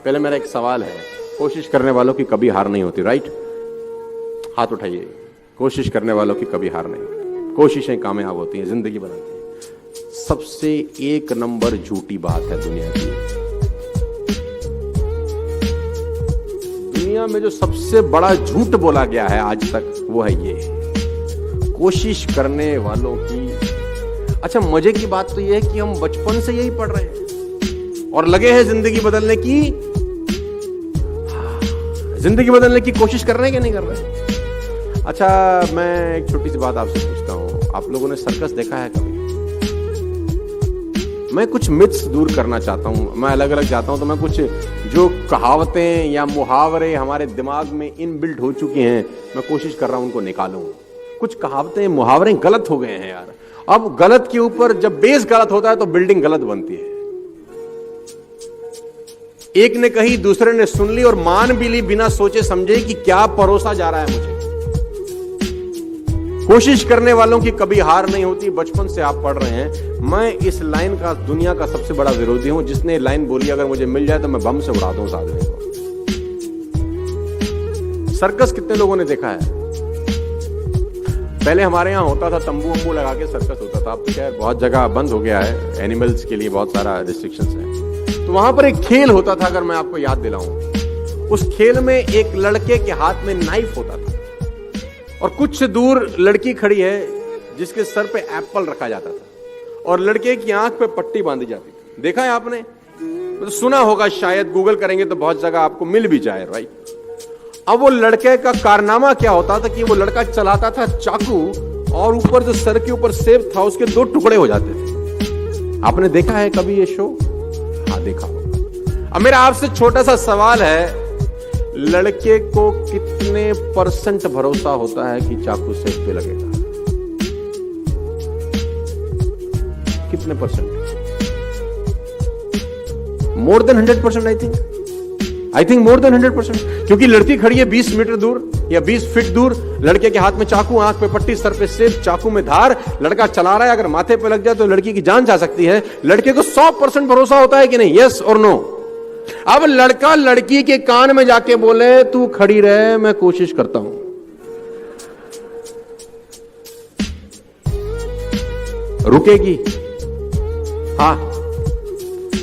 पहले मेरा एक सवाल है, कोशिश करने वालों की कभी हार नहीं होती, राइट? हाथ उठाइए। कोशिश करने वालों की कभी हार नहीं होती, कोशिशें कामयाब होती हैं, जिंदगी बनाती हैं। सबसे एक नंबर झूठी बात है दुनिया की, दुनिया में जो सबसे बड़ा झूठ बोला गया है आज तक, वो है ये, कोशिश करने वालों की। अच्छा, मजे की बात तो ये है कि हम बचपन से यही पढ़ रहे हैं और लगे हैं जिंदगी बदलने की, जिंदगी बदलने की कोशिश कर रहे हैं कि नहीं कर रहे हैं? अच्छा, मैं एक छोटी सी बात आपसे पूछता हूं, आप लोगों ने सर्कस देखा है कभी? मैं कुछ मिथ्स दूर करना चाहता हूं, मैं अलग अलग जाता हूं तो मैं कुछ जो कहावतें या मुहावरे हमारे दिमाग में इनबिल्ट हो चुकी हैं, मैं कोशिश कर रहा हूं उनको निकालूं। कुछ कहावतें मुहावरे गलत हो गए हैं यार। अब गलत के ऊपर जब बेस गलत होता है तो बिल्डिंग गलत बनती है। एक ने कही, दूसरे ने सुन ली और मान भी ली बिना सोचे समझे कि क्या परोसा जा रहा है मुझे। कोशिश करने वालों की कभी हार नहीं होती, बचपन से आप पढ़ रहे हैं। मैं इस लाइन का दुनिया का सबसे बड़ा विरोधी हूं, जिसने लाइन बोली अगर मुझे मिल जाए तो मैं बम से उड़ा दूं उस आदमी को। सर्कस कितने लोगों ने देखा है? पहले हमारे यहाँ होता था, तंबू वंबू लगा के सर्कस होता था। अब तो खैर बहुत जगह बंद हो गया है, एनिमल्स के लिए बहुत सारा रिस्ट्रिक्शंस है। तो वहां पर एक खेल होता था, अगर मैं आपको याद दिलाऊं, उस खेल में एक लड़के के हाथ में नाइफ होता था और कुछ दूर लड़की खड़ी है जिसके सर पे एप्पल रखा जाता था और लड़के की आंख पे पट्टी बांधी जाती थी। देखा है आपने? तो सुना होगा शायद, गूगल करेंगे तो बहुत जगह आपको मिल भी जाए, राइट? अब वो लड़के का कारनामा क्या होता था कि वो लड़का चलाता था चाकू और ऊपर जो सर के ऊपर सेब था उसके 2 टुकड़े हो जाते थे। आपने देखा है कभी ये शो? हाँ, देखा होगा। अब मेरा आपसे छोटा सा सवाल है, लड़के को कितने % भरोसा होता है कि चाकू सेब पे लगेगा? कितने %? More than 100% I think more than 100%, क्योंकि लड़की खड़ी है 20 मीटर दूर या 20 फीट दूर, लड़के के हाथ में चाकू, आंख पे पट्टी, सर पे सेब, चाकू में धार, लड़का चला रहा है। अगर माथे पे लग जाए तो लड़की की जान जा सकती है। लड़के को 100% भरोसा होता है कि नहीं? यस और नो? अब लड़का लड़की के कान में जाके बोले, तू खड़ी रहे, मैं कोशिश करता हूं। रुकेगी? हाँ,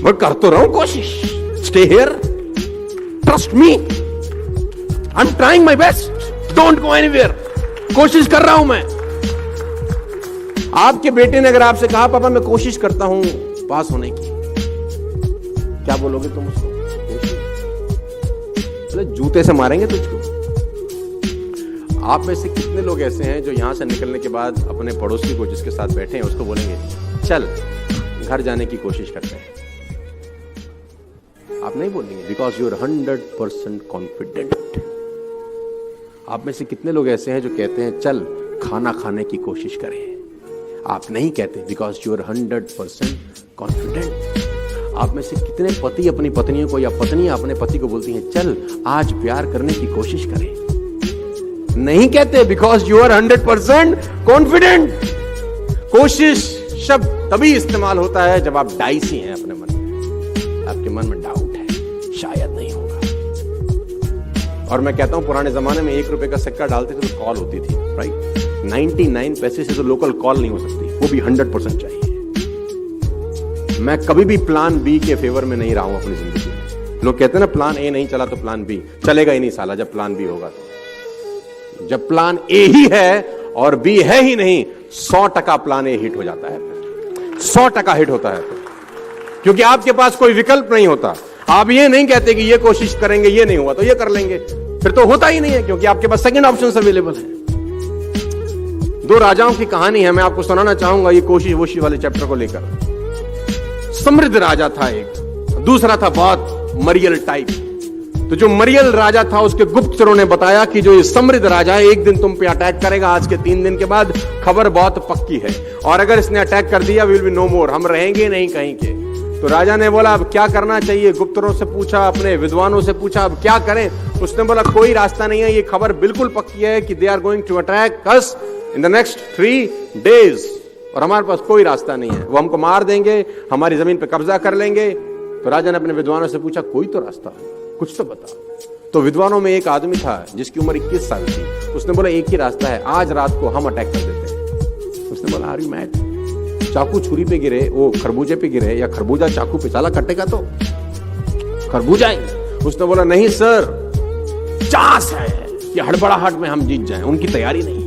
मैं कर तो रहा हूं कोशिश, stay here, trust me, I am trying my best, don't go anywhere, कोशिश कर रहा हूं मैं। आपके बेटे ने अगर आपसे कहा, पापा मैं कोशिश करता हूं पास होने की, क्या बोलोगे तुम उसको? जूते से मारेंगे तुझको। आप में से कितने लोग ऐसे हैं जो यहां से निकलने के बाद अपने पड़ोसी को जिसके साथ बैठे हैं उसको बोलेंगे, चल घर जाने की कोशिश करते हैं? आप नहीं बोलेंगे, बिकॉज यू आर 100% कॉन्फिडेंट। आप में से कितने लोग ऐसे हैं जो कहते हैं, चल खाना खाने की कोशिश करें? आप नहीं कहते, बिकॉज यू आर 100% कॉन्फिडेंट। आप में से कितने पति अपनी पत्नियों को या पत्नियां अपने पति को बोलती हैं, चल आज प्यार करने की कोशिश करें? नहीं कहते, बिकॉज यू आर 100% कॉन्फिडेंट। कोशिश शब्द तभी इस्तेमाल होता है जब आप डाइसी हैं अपने मन में, आपके मन में डाउट है, शायद नहीं होगा। और मैं कहता हूं, पुराने जमाने में 1 रुपए का सिक्का डालते थे तो कॉल होती थी, राइट? 99 पैसे से तो लोकल कॉल नहीं हो सकती, वो भी 100% चाहिए। मैं कभी भी प्लान बी के फेवर में नहीं रहा हूं अपनी जिंदगी में। लोग कहते हैं ना, प्लान ए नहीं चला तो प्लान बी चलेगा ही नहीं साला। जब प्लान बी होगा तो, जब प्लान ए ही है और बी है ही नहीं, 100% प्लान ए हिट हो जाता है, 100% हिट होता है, क्योंकि आपके पास कोई विकल्प नहीं होता। आप ये नहीं कहते कि ये कोशिश करेंगे, ये नहीं हुआ तो ये कर लेंगे, फिर तो होता ही नहीं है, क्योंकि आपके पास सेकंड ऑप्शन अवेलेबल है। 2 राजाओं की कहानी है, मैं आपको सुनाना चाहूंगा ये कोशिश वोशी वाले चैप्टर को लेकर। समृद्ध राजा था एक, दूसरा था बहुत मरियल टाइप। तो जो मरियल राजा था उसके गुप्तचरों ने बताया कि जो ये समृद्ध राजा है एक दिन तुम पे अटैक करेगा, आज के 3 दिन के बाद, खबर बहुत पक्की है, और अगर इसने अटैक कर दिया विल बी नो मोर, हम रहेंगे नहीं कहीं के। तो राजा ने बोला अब क्या करना चाहिए? गुप्तचरों से पूछा, अपने विद्वानों से पूछा, अब क्या करें? उसने बोला कोई रास्ता नहीं है, ये खबर बिल्कुल पक्की है कि they are going to attack us in the next 3 days, और हमारे पास कोई रास्ता नहीं है, वो हमको मार देंगे, हमारी जमीन पे कब्जा कर लेंगे। तो तो राजा ने अपने विद्वानों से पूछा, कोई तो रास्ता है, कुछ तो बताओ। तो विद्वानों में एक आदमी था जिसकी उम्र 21 साल थी। उसने बोला, एक ही रास्ता है, आज रात को हम अटैक कर देते हैं। उसने बोला, आर यू मैड? चाकू छुरी पे गिरे, वो खरबूजे पे गिरे, या खरबूजा चाकू पे चला कटेगा तो खरबूजा ही। उसने बोला, नहीं सर, चांस है कि हड़बड़ाहट में हम जीत जाएं, उनकी तैयारी नहीं।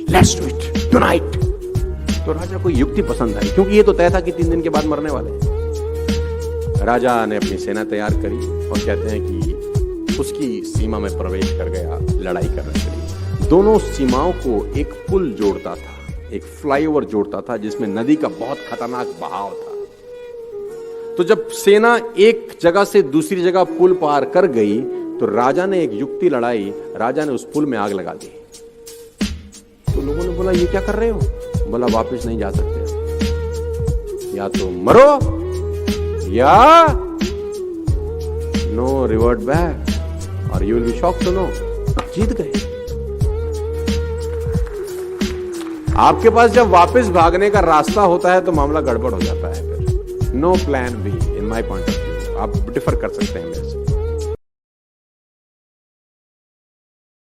Let's do it tonight. तो राजा को युक्ति पसंद आई, क्योंकि ये तो तय था कि 3 दिन के बाद मरने वाले हैं। राजा ने अपनी सेना तैयार करी और कहते हैं कि उसकी सीमा में प्रवेश कर गया लड़ाई करने के लिए। दोनों सीमाओं को एक पुल जोड़ता था, एक फ्लाईओवर जोड़ता था, जिसमें नदी का बहुत खतरनाक बहाव था। तो जब सेना एक जगह से दूसरी जगह पुल पार कर गई तो राजा ने एक युक्ति लड़ाई, राजा ने उस पुल में आग लगा दी। तो लोगों ने बोला, ये क्या कर रहे हो? बोला, वापस नहीं जा सकते, या तो मरो या नो रिवर्ट बैक और you will be shocked to know, जीत गए। आपके पास जब वापस भागने का रास्ता होता है तो मामला गड़बड़ हो जाता है। फिर no plan B in my point of view. आप डिफर कर सकते हैं मेरे से।